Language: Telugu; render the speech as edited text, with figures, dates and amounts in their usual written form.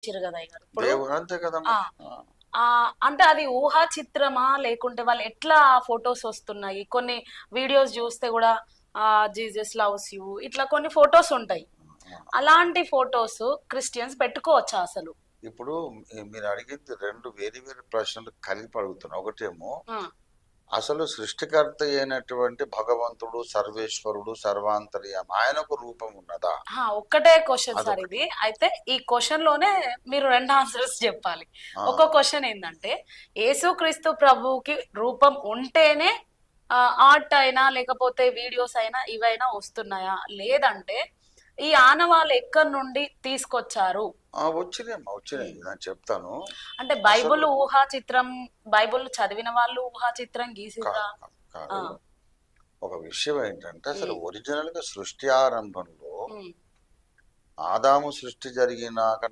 కదా ఇప్పుడు దేవుడు అంతే కదా ఆ మరి. ఆ అంటే అది ఊహా చిత్రమా లేకుంటే వాళ్ళు ఎట్లా ఫొటోస్ వస్తున్నాయి? కొన్ని వీడియోస్ చూస్తే కూడా జీసస్ లవ్స్ యూ ఇట్లా కొన్ని ఫొటోస్ ఉంటాయి. అలాంటి ఫొటోస్ క్రిస్టియన్స్ పెట్టుకోవచ్చా అసలు? ఇప్పుడు మీరు అడిగింది రెండు వేరు వేరు ప్రశ్నలు కలిపి అడుగుతున్నా. ఒకటేమో ఆ, అసలు సృష్టికర్త అయినటువంటి భగవంతుడు, సర్వేశ్వరుడు, సర్వాంతర్యామి ఆయనకు రూపం ఉన్నదా? ఒక్కటే క్వశ్చన్ సార్ అదొకటి. ఇది. అయితే ఈ క్వశ్చన్ లోనే మీరు రెండు ఆన్సర్స్ చెప్పాలి. ఆ, ఒక క్వశ్చన్ ఏంటంటే యేసుక్రీస్తు ప్రభువుకి రూపం ఉంటేనే ఆర్ట్ అయినా లేకపోతే వీడియోస్ అయినా ఇవైనా వస్తున్నాయా, లేదంటే ఈ ఆనవాళ్ళు ఎక్కడి నుండి తీసుకొచ్చారు? వచ్చినాయమ్మా, వచ్చినాయి, ఉమ్. నేను చెప్తాను. అంటే అసలు బైబుల్ ఊహా చిత్రం, బైబుల్ చదివిన వాళ్ళు ఊహా చిత్రం గీసిర్రా? కాదు, ఆ, కాదు. ఒక విషయం ఏంటంటే అసలు ఉమ్, ఒరిజినల్ గా సృష్టి ఆరంభంలో ఉమ్, ఆదాము సృష్టి జరిగినాక